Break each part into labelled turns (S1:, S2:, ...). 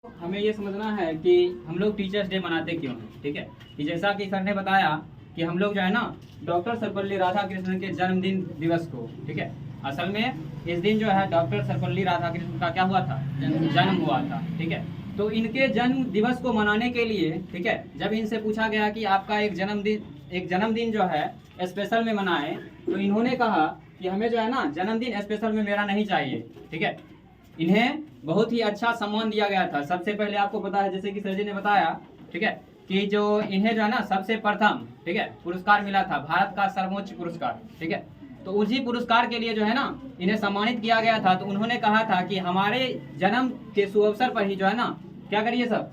S1: हमें ये समझना है कि हम लोग टीचर्स डे मनाते क्यों हैं। ठीक है, कि जैसा कि सर ने बताया कि हम लोग जो है ना डॉक्टर सर्वपल्ली राधाकृष्णन के जन्मदिन दिवस को, ठीक है, असल में इस दिन जो है डॉक्टर सर्वपल्ली राधाकृष्णन का क्या हुआ था, जन्म हुआ था। ठीक है, तो इनके जन्म दिवस को मनाने के लिए, ठीक है, जब इनसे पूछा गया कि आपका एक जन्मदिन जो है स्पेशल में मनाएं, तो इन्होंने कहा कि हमें जो है ना जन्मदिन स्पेशल में मेरा नहीं चाहिए। ठीक है, इन्हें बहुत ही अच्छा सम्मान दिया गया था। सबसे पहले आपको पता है, जैसे कि सर जी ने बताया, ठीक है, कि जो इन्हें जो है ना सबसे प्रथम, ठीक है, पुरस्कार मिला था, भारत का सर्वोच्च पुरस्कार। ठीक है, तो उसी पुरस्कार के लिए जो है ना इन्हें सम्मानित किया गया था। तो उन्होंने कहा था कि हमारे जन्म के शुभ अवसर पर ही जो है ना क्या करिए सब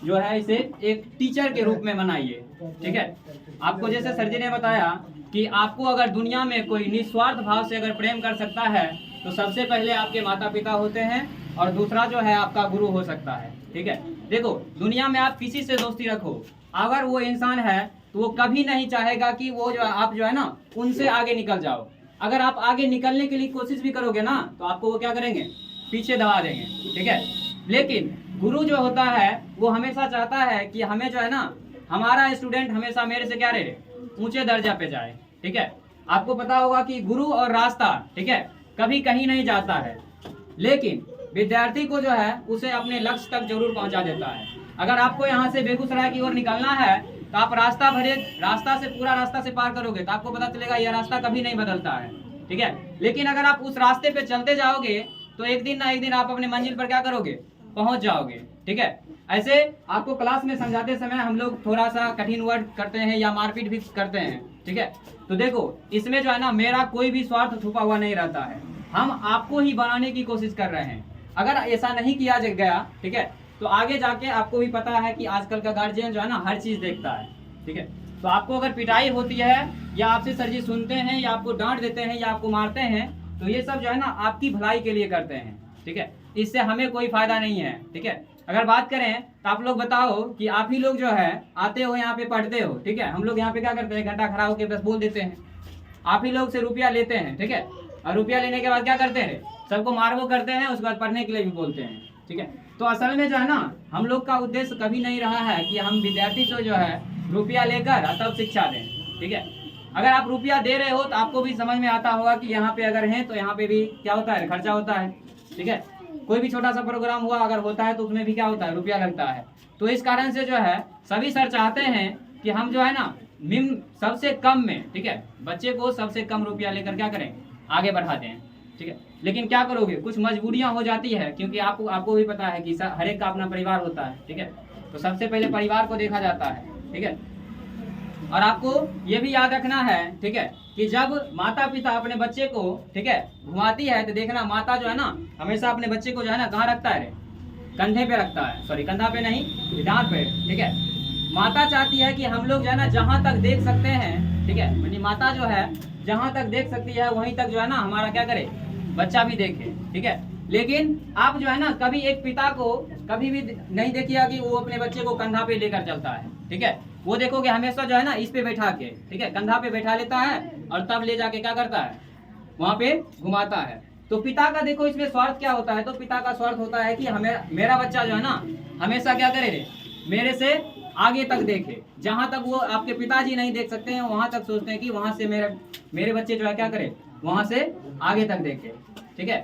S1: जो है इसे एक टीचर के रूप में मनाइए। ठीक है, आपको जैसे सर जी ने बताया कि आपको अगर दुनिया में कोई निस्वार्थ भाव से अगर प्रेम कर सकता है तो सबसे पहले आपके माता पिता होते हैं और दूसरा जो है आपका गुरु हो सकता है। ठीक है, देखो दुनिया में आप किसी से दोस्ती रखो, अगर वो इंसान है तो वो कभी नहीं चाहेगा कि वो जो आप जो है ना उनसे आगे निकल जाओ। अगर आप आगे निकलने के लिए कोशिश भी करोगे ना तो आपको वो क्या करेंगे, पीछे दबा देंगे। ठीक है, लेकिन गुरु जो होता है वो हमेशा चाहता है कि हमें जो है ना हमारा स्टूडेंट हमेशा मेरे से क्या रहे, ऊंचे दर्जा पे जाए। ठीक है, आपको पता होगा कि गुरु और रास्ता, ठीक है, कभी कहीं नहीं जाता है, लेकिन विद्यार्थी को जो है उसे अपने लक्ष्य तक जरूर पहुंचा देता है। अगर आपको यहाँ से बेगूसराय की ओर निकलना है तो आप रास्ता से पूरा रास्ता से पार करोगे तो आपको पता चलेगा यह रास्ता कभी नहीं बदलता है। ठीक है, लेकिन अगर आप उस रास्ते पे चलते जाओगे तो एक दिन ना एक दिन आप अपने मंजिल पर क्या करोगे, पहुंच जाओगे। ठीक है, ऐसे आपको क्लास में समझाते समय हम लोग थोड़ा सा कठिन वर्ड करते हैं या मारपीट भी करते हैं। ठीक है, तो देखो इसमें जो है ना मेरा कोई भी स्वार्थ छुपा हुआ नहीं रहता है, हम आपको ही बनाने की कोशिश कर रहे हैं। अगर ऐसा नहीं किया गया, ठीक है, तो आगे जाके आपको भी पता है कि आजकल का गार्जियन जो है ना हर चीज देखता है। ठीक है, तो आपको अगर पिटाई होती है या आपसे सर जी सुनते हैं या आपको डांट देते हैं या आपको मारते हैं तो ये सब जो है ना आपकी भलाई के लिए करते हैं। ठीक है, इससे हमें कोई फायदा नहीं है। ठीक है, अगर बात करें तो आप लोग बताओ कि आप ही लोग जो है आते हो यहाँ पे पढ़ते हो। ठीक है, हम लोग यहाँ पे क्या करते हैं, घंटा खड़ा होकर बस बोल देते हैं। आप ही लोग से रुपया लेते हैं। ठीक है, और रुपया लेने के बाद क्या करते हैं, सबको मारवो करते हैं, उसके बाद पढ़ने के लिए भी बोलते हैं। ठीक है, तो असल में जो है ना हम लोग का उद्देश्य कभी नहीं रहा है कि हम विद्यार्थी से जो है रुपया लेकर तब शिक्षा दें। ठीक है, अगर आप रुपया दे रहे हो तो आपको भी समझ में आता होगा कि यहाँ पे अगर हैं तो यहाँ पे भी क्या होता है, खर्चा होता है। ठीक है, कोई भी छोटा सा प्रोग्राम हुआ अगर होता है तो उसमें भी क्या होता है, रुपया लगता है। तो इस कारण से जो है सभी सर चाहते हैं कि हम जो है ना सबसे कम में, ठीक है, बच्चे को सबसे कम रुपया लेकर क्या करें, आगे बढ़ा दें। ठीक है, लेकिन क्या करोगे, कुछ मजबूरियां हो जाती है, क्योंकि आपको भी पता है कि हर एक का अपना परिवार होता है। ठीक है, तो सबसे पहले परिवार को देखा जाता है। ठीक है, और आपको ये भी याद रखना है, ठीक है, कि जब माता पिता अपने बच्चे को, ठीक है, घुमाती है तो देखना माता जो है ना हमेशा अपने बच्चे को जो है ना कहाँ रखता है, कंधे पे रखता है, सॉरी कंधा पे नहीं, दांत पे। ठीक है, माता चाहती है कि हम लोग जो है ना जहाँ तक देख सकते हैं, ठीक है, यानी माता जो है जहाँ तक देख सकती है वहीं तक जो है ना हमारा क्या करे, बच्चा भी देखे। ठीक है, लेकिन आप जो है ना कभी एक पिता को कभी भी नहीं देखिएगा कि वो अपने बच्चे को कंधा पे लेकर चलता है। ठीक है, वो देखोगे हमेशा जो है ना इस पे बैठा के, ठीक है, कंधा पे बैठा लेता है और तब ले जाके क्या करता है, वहां पे घुमाता है। तो पिता का देखो इसमें स्वार्थ क्या होता है, तो पिता का स्वार्थ होता है कि मेरा बच्चा जो है ना हमेशा क्या करे, मेरे से आगे तक देखे, जहां तक वो आपके पिताजी नहीं देख सकते हैं वहां तक सोचते हैं कि वहां से मेरे बच्चे जो है क्या करे, वहां से आगे तक देखे। ठीक है,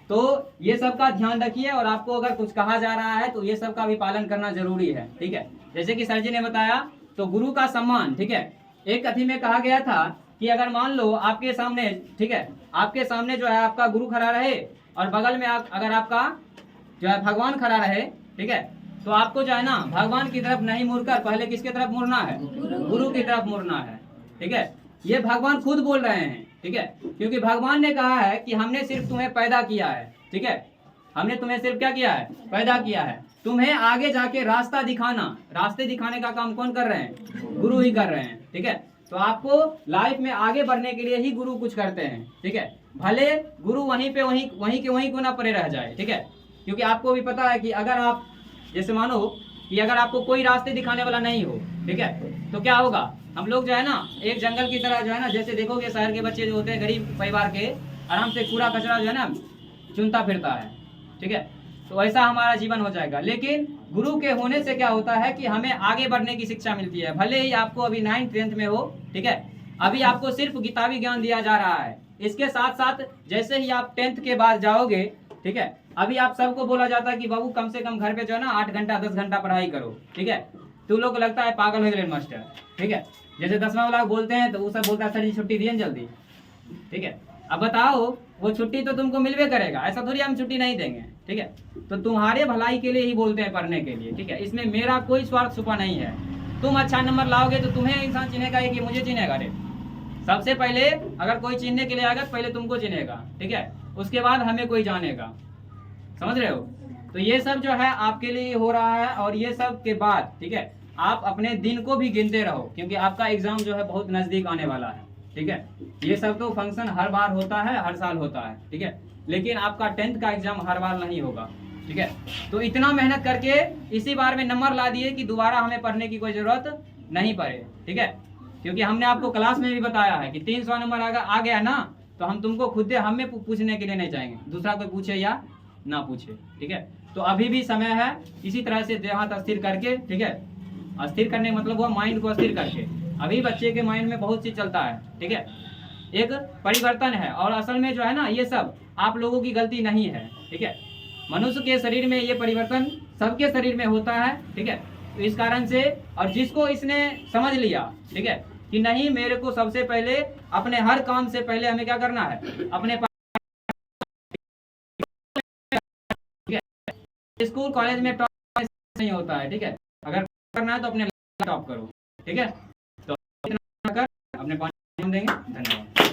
S1: तो ये सब का ध्यान रखिए, और आपको अगर कुछ कहा जा रहा है तो ये सब का भी पालन करना जरूरी है। ठीक है, जैसे कि सर जी ने बताया तो गुरु का सम्मान, ठीक है, एक कथी में कहा गया था कि अगर मान लो आपके सामने, ठीक है, आपके सामने जो है आपका गुरु खड़ा रहे और बगल में अगर आपका जो है भगवान खड़ा रहे, ठीक है, तो आपको जो है ना भगवान की तरफ नहीं मुड़कर पहले किसके तरफ मुड़ना है, गुरु की तरफ मुड़ना है। ठीक है, ये भगवान खुद बोल रहे हैं। ठीक है, क्योंकि भगवान ने कहा है कि हमने सिर्फ तुम्हें पैदा किया है। ठीक है, हमने तुम्हें सिर्फ क्या किया है, पैदा किया है, तुम्हें आगे जाके रास्ता रास्ते दिखाने का काम कौन कर रहे हैं, गुरु ही कर रहे हैं। ठीक है, तो आपको लाइफ में आगे बढ़ने के लिए ही गुरु कुछ करते हैं। ठीक है, भले गुरु वहीं के वहीं क्यों ना पड़े रह जाए। ठीक है, क्योंकि आपको भी पता है कि अगर आप जैसे मानो कि अगर आपको कोई रास्ते दिखाने वाला नहीं हो, ठीक है, तो क्या होगा, हम लोग जो है ना एक जंगल की तरह जो है ना, जैसे देखोगे शहर के बच्चे जो होते हैं गरीब परिवार के, आराम से कूड़ा कचरा जो है ना चुनता फिरता है। ठीक है, तो वैसा हमारा जीवन हो जाएगा। लेकिन गुरु के होने से क्या होता है कि हमें आगे बढ़ने की शिक्षा मिलती है। भले ही आपको अभी 9th 10th में हो, ठीक है, अभी आपको सिर्फ किताबी ज्ञान दिया जा रहा है। इसके साथ साथ जैसे ही आप 10th के बाद जाओगे, ठीक है, अभी आप सबको बोला जाता है कि बाबू कम से कम घर पे जो है ना 8 घंटा 10 घंटा पढ़ाई करो, ठीक है। तो लोग को लगता है पागल हो गए मास्टर, ठीक है। जैसे 10वां वाला बोलते हैं तो वो सब बोलता है सर जी छुट्टी दिए जल्दी, ठीक है। अब बताओ वो छुट्टी तो तुमको मिलवे करेगा, ऐसा थोड़ी हम छुट्टी नहीं देंगे, ठीक है। तो तुम्हारे भलाई के लिए ही बोलते हैं, पढ़ने के लिए, ठीक है। इसमें मेरा कोई स्वार्थ छुपा नहीं है। तुम अच्छा नंबर लाओगे तो तुम्हें इंसान चिन्हेगा कि मुझे चिन्हेगा रे। सबसे पहले अगर कोई चिन्हने के लिए आएगा तो पहले तुमको चिन्हेगा, ठीक है, उसके बाद हमें कोई जानेगा, समझ रहे हो। तो ये सब जो है आपके लिए हो रहा है। और ये सब के बाद, ठीक है, आप अपने दिन को भी गिनते रहो, क्योंकि आपका एग्जाम जो है बहुत नजदीक आने वाला है, ठीक है। ये सब तो फंक्शन हर बार होता है, हर साल होता है, ठीक है, लेकिन आपका 10th का एग्जाम हर बार नहीं होगा, ठीक है। तो इतना मेहनत करके इसी बार में नंबर ला दिए कि दोबारा हमें पढ़ने की कोई जरूरत नहीं पड़े, ठीक है। क्योंकि हमने आपको क्लास में भी बताया है कि 300 नंबर आ गया ना, तो हम तुमको खुद हमें पूछने के लिए नहीं चाहेंगे, दूसरा कोई पूछे या ना पूछे, ठीक है। तो अभी भी समय है, इसी तरह से देहात अस्थिर करके, ठीक है, अस्थिर करने का मतलब हुआ माइंड को अस्थिर करके। अभी बच्चे के माइंड में बहुत चीज चलता है, ठीक है, एक परिवर्तन है। और असल में जो है ना ये सब आप लोगों की गलती नहीं है, ठीक है। मनुष्य के शरीर में ये परिवर्तन सबके शरीर में होता है, ठीक है। तो इस कारण से, और जिसको इसने समझ लिया, ठीक है, कि नहीं मेरे को सबसे पहले अपने हर काम से पहले हमें क्या करना है, अपने स्कूल कॉलेज में टॉप नहीं होता है, ठीक है। अगर करना है तो अपने टॉप करो, ठीक है। तो इतना कर अपने 5 देंगे। धन्यवाद।